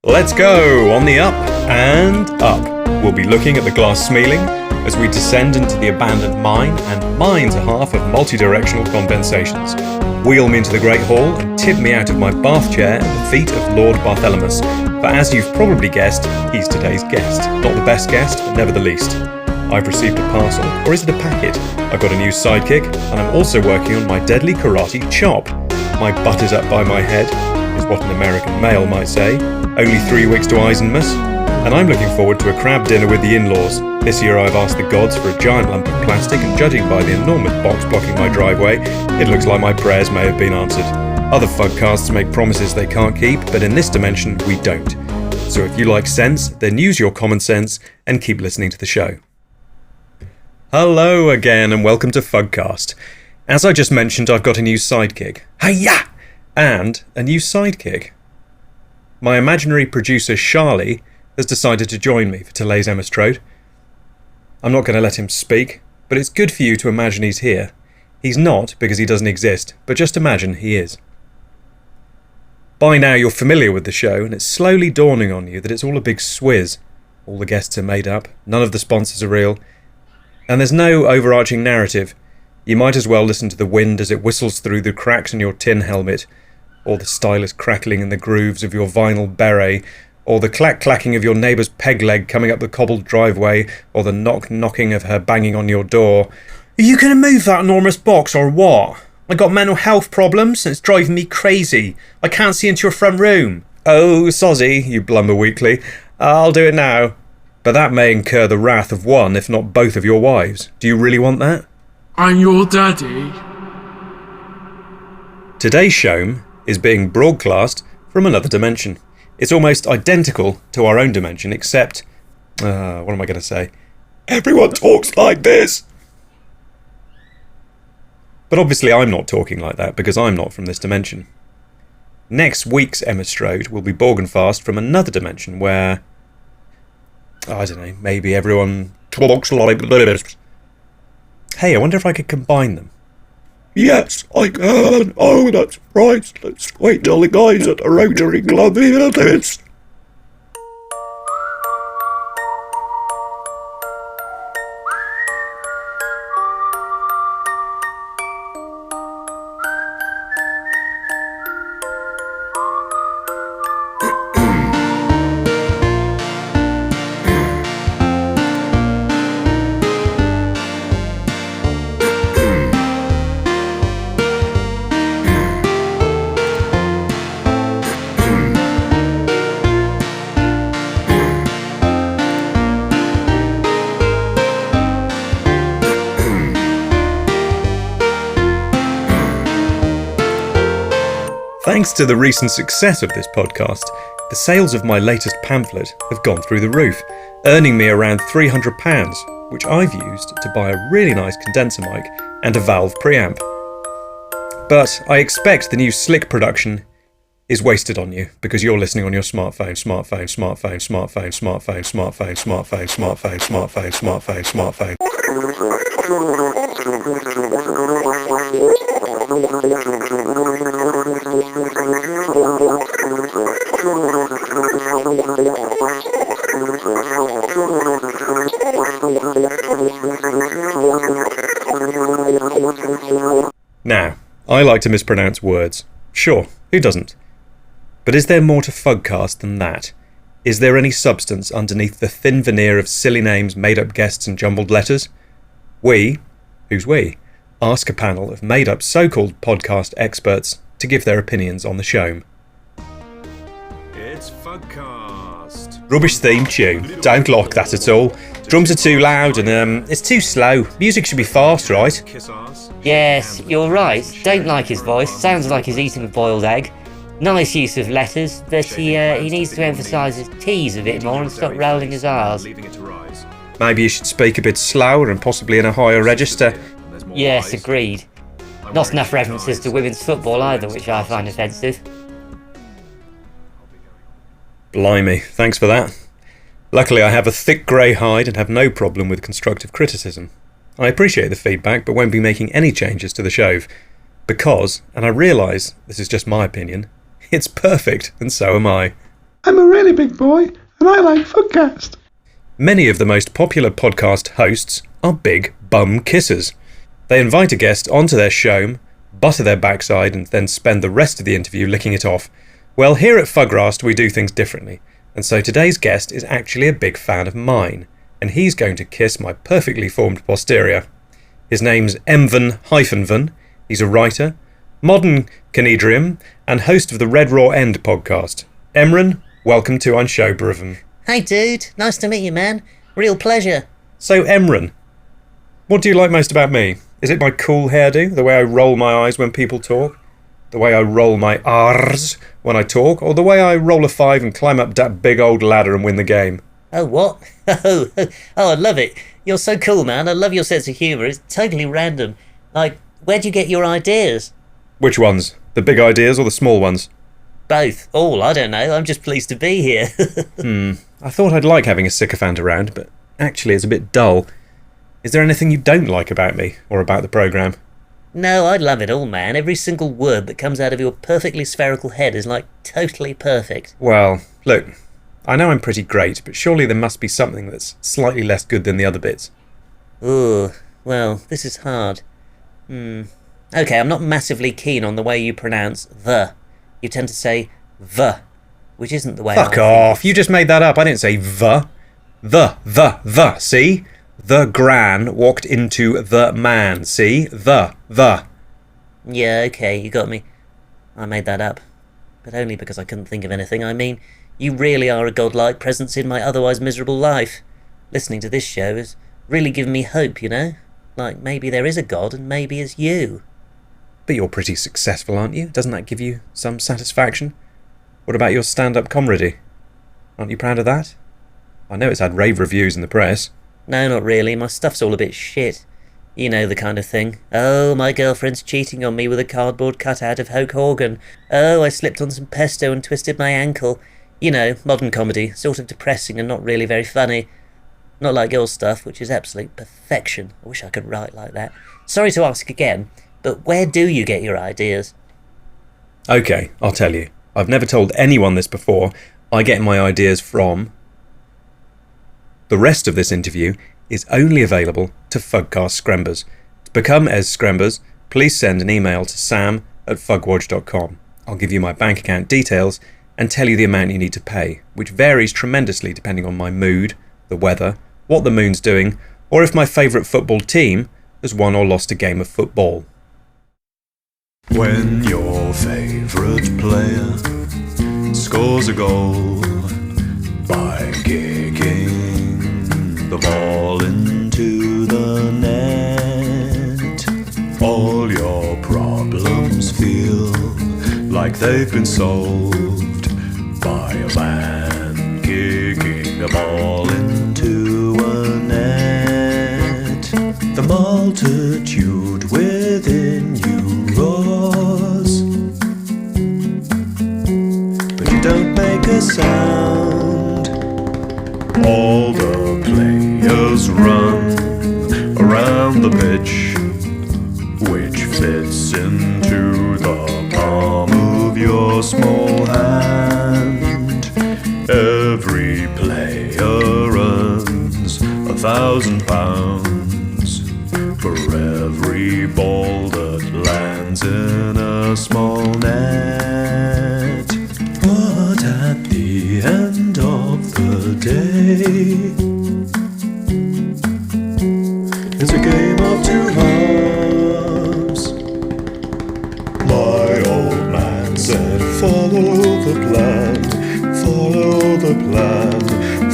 Let's go on the up and up. We'll be looking at the glass ceiling as we descend into the abandoned mine and mine's a half of multi-directional condensations. Wheel me into the Great Hall and tip me out of my bath chair at the feet of Lord Bartholomew. For as you've probably guessed, he's today's guest. Not the best guest, but never the least. I've received a parcel, or is it a packet? I've got a new sidekick, and I'm also working on my deadly karate chop. My butt is up by my head, is what an American male might say. Only 3 weeks to Eisenmass, and I'm looking forward to a crab dinner with the in-laws. This year I've asked the gods for a giant lump of plastic, and judging by the enormous box blocking my driveway, it looks like my prayers may have been answered. Other fugcasts make promises they can't keep, but in this dimension we don't. So if you like sense, then use your common sense and keep listening to the show. Hello again and welcome to Fugcast. As I just mentioned, I've got a new sidekick. Hiya! And a new sidekick. My imaginary producer Charlie has decided to join me for today's episode. I'm not going to let him speak, but it's good for you to imagine he's here. He's not because he doesn't exist, but just imagine he is. By now you're familiar with the show, and it's slowly dawning on you that it's all a big swizz. All the guests are made up, none of the sponsors are real, and there's no overarching narrative. You might as well listen to the wind as it whistles through the cracks in your tin helmet, or the stylish crackling in the grooves of your vinyl beret, or the clack-clacking of your neighbour's peg leg coming up the cobbled driveway, or the knock-knocking of her banging on your door. Are you going to move that enormous box or what? I got mental health problems and it's driving me crazy. I can't see into your front room. Oh, sozzy, you blumber weakly. I'll do it now. But that may incur the wrath of one, if not both of your wives. Do you really want that? I'm your daddy. Today's show is being broadcast from another dimension. It's almost identical to our own dimension, except... what am I going to say? Everyone talks like this! But obviously I'm not talking like that, because I'm not from this dimension. Next week's episode will be Borgenfast from another dimension where... I don't know, maybe everyone talks like this. Hey, I wonder if I could combine them. Yes, I can. Oh, that's right. Let's wait till the guys at the Rotary Club hear this. Thanks to the recent success of this podcast, the sales of my latest pamphlet have gone through the roof, earning me around £300, which I've used to buy a really nice condenser mic and a valve preamp. But I expect the new slick production is wasted on you because you're listening on your smartphone. Now, I like to mispronounce words. Sure, who doesn't? But is there more to Fugcast than that? Is there any substance underneath the thin veneer of silly names, made-up guests and jumbled letters? We, who's we, ask a panel of made-up so-called podcast experts to give their opinions on the show. It's Fugcast. Rubbish theme tune. Don't like that at all. Drums are too loud and it's too slow. Music should be fast, right? Yes, you're right. Don't like his voice. Sounds like he's eating a boiled egg. Nice use of letters, but he needs to emphasise his T's a bit more and stop rolling his R's. Maybe you should speak a bit slower and possibly in a higher register. Yes, agreed. Not enough references to women's football either, which I find offensive. Blimey, thanks for that. Luckily I have a thick grey hide and have no problem with constructive criticism. I appreciate the feedback but won't be making any changes to the show. Because, and I realise this is just my opinion, it's perfect and so am I. I'm a really big boy, and I like Fugcast. Many of the most popular podcast hosts are big bum kissers. They invite a guest onto their show, butter their backside, and then spend the rest of the interview licking it off. Well, here at Fugcast we do things differently, and so today's guest is actually a big fan of mine, and he's going to kiss my perfectly formed posterior. His name's Emvin Hyphenvan. He's a writer, modern Canedrium, and host of the Red Raw End podcast. Emran, welcome to Ein Showbrüven. Hey dude, nice to meet you, man. Real pleasure. So Emran, what do you like most about me? Is it my cool hairdo, the way I roll my eyes when people talk, the way I roll my R's when I talk, or the way I roll a 5 and climb up that big old ladder and win the game? Oh, what? Oh, I love it. You're so cool, man. I love your sense of humour. It's totally random. Like, where'd you get your ideas? Which ones? The big ideas or the small ones? Both. All, I don't know. I'm just pleased to be here. I thought I'd like having a sycophant around, but actually it's a bit dull. Is there anything you don't like about me, or about the programme? No, I love it all, man. Every single word that comes out of your perfectly spherical head is like totally perfect. Well, look, I know I'm pretty great, but surely there must be something that's slightly less good than the other bits. Ooh, well, this is hard. Okay, I'm not massively keen on the way you pronounce the. You tend to say the, which isn't the way Fuck I off, think you just made that up. I didn't say the. The, see? The gran walked into the man, see? The. Yeah, okay, you got me. I made that up. But only because I couldn't think of anything. I mean, you really are a godlike presence in my otherwise miserable life. Listening to this show has really given me hope, you know? Like, maybe there is a god and maybe it's you. But you're pretty successful, aren't you? Doesn't that give you some satisfaction? What about your stand-up comedy? Aren't you proud of that? I know it's had rave reviews in the press. No, not really. My stuff's all a bit shit. You know the kind of thing. Oh, my girlfriend's cheating on me with a cardboard cutout of Hulk Hogan. Oh, I slipped on some pesto and twisted my ankle. You know, modern comedy. Sort of depressing and not really very funny. Not like your stuff, which is absolute perfection. I wish I could write like that. Sorry to ask again, but where do you get your ideas? Okay, I'll tell you. I've never told anyone this before. I get my ideas from... The rest of this interview is only available to Fugcast Scrembers. To become Es Scrembers, please send an email to sam@fugwatch.com. I'll give you my bank account details and tell you the amount you need to pay, which varies tremendously depending on my mood, the weather, what the moon's doing, or if my favourite football team has won or lost a game of football. When your favourite player scores a goal by kicking the ball into the net, all your problems feel like they've been solved by a man kicking a ball into a net. The multitude within you roars, but you don't make a sound. All the players run around the pitch, which fits into the palm of your small hand. Every player earns £1,000 for every ball that lands in a small net. But at the end of the day, it's a game of two halves. My old man said, follow the plan, follow the plan,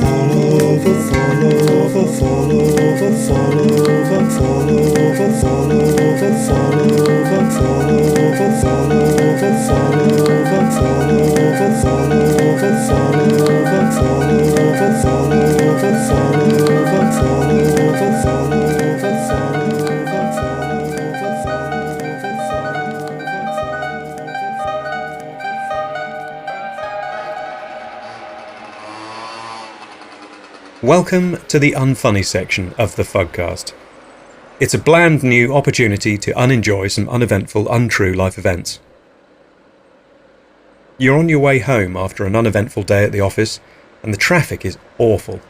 follow the, follow the, follow the, follow the, follow the, follow the, follow the, follow the, follow the, follow the, follow the, follow the, follow the, follow the, follow the, follow the, follow the, follow Welcome to the unfunny section of the Fugcast. It's a bland new opportunity to unenjoy some uneventful, untrue life events. You're on your way home after an uneventful day at the office, and the traffic is awful.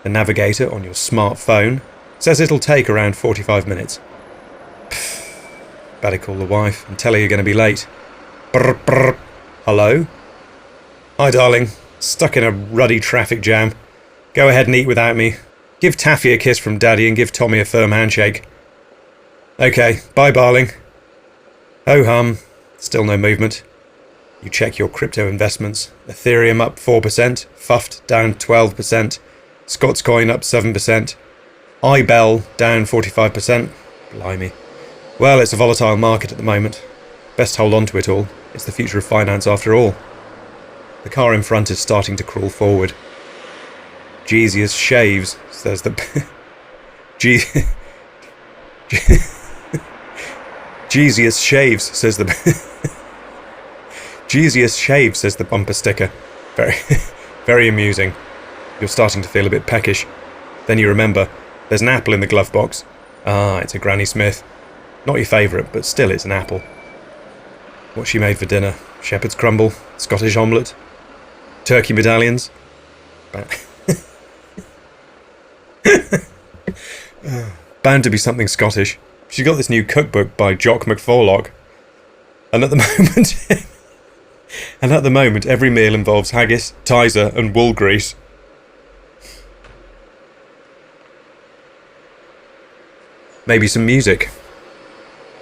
The navigator on your smartphone says it'll take around 45 minutes. Better call the wife and tell her you're going to be late. Brr, brr. Hello? Hi, darling. Stuck in a ruddy traffic jam. Go ahead and eat without me. Give Taffy a kiss from Daddy and give Tommy a firm handshake. Okay, bye, darling. Ho hum. Still no movement. You check your crypto investments. Ethereum up 4%, Fuft down 12%, Scots Coin up 7%, iBell down 45%. Blimey. Well, it's a volatile market at the moment. Best hold on to it all. It's the future of finance after all. The car in front is starting to crawl forward. Jesus shaves, says the... Jesus shaves, says the... Jesus shaves, says the bumper sticker. Very amusing. You're starting to feel a bit peckish. Then you remember, there's an apple in the glove box. Ah, it's a Granny Smith. Not your favourite, but still it's an apple. What she made for dinner? Shepherd's crumble? Scottish omelette? Turkey medallions? Bound to be something Scottish. She's got this new cookbook by Jock McForlock. And at the moment, every meal involves haggis, tizer, and wool grease. Maybe some music.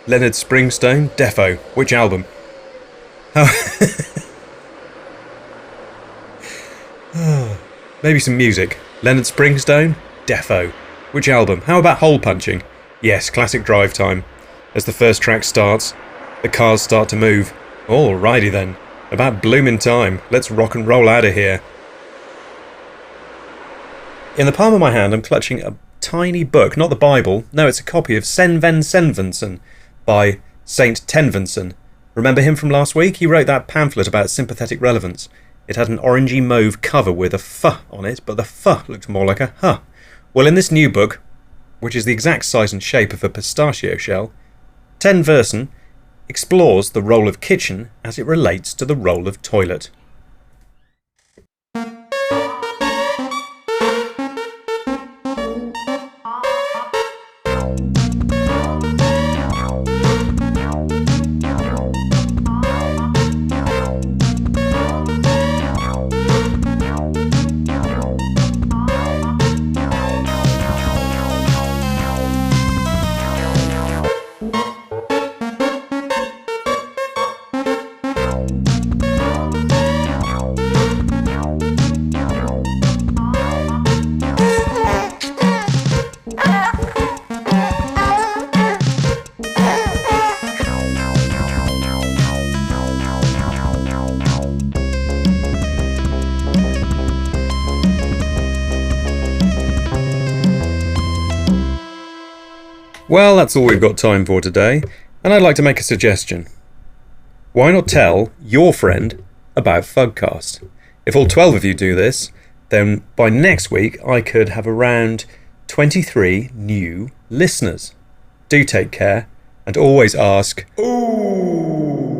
Leonard Springsteen, Defo. Which album? Maybe some music. Leonard Springsteen, Defo. Which album? How about hole punching? Yes, classic drive time. As the first track starts, the cars start to move. Alrighty then. About bloomin' time. Let's rock and roll out of here. In the palm of my hand, I'm clutching a tiny book, not the Bible. No, it's a copy of Sven Senvensen by Saint Tenvenson. Remember him from last week? He wrote that pamphlet about sympathetic relevance. It had an orangey mauve cover with a F on it, but the F looked more like a H. Well, in this new book, which is the exact size and shape of a pistachio shell, Tenversen explores the role of kitchen as it relates to the role of toilet. Well, that's all we've got time for today, and I'd like to make a suggestion. Why not tell your friend about Fugcast? If all 12 of you do this, then by next week I could have around 23 new listeners. Do take care, and always ask, ooh!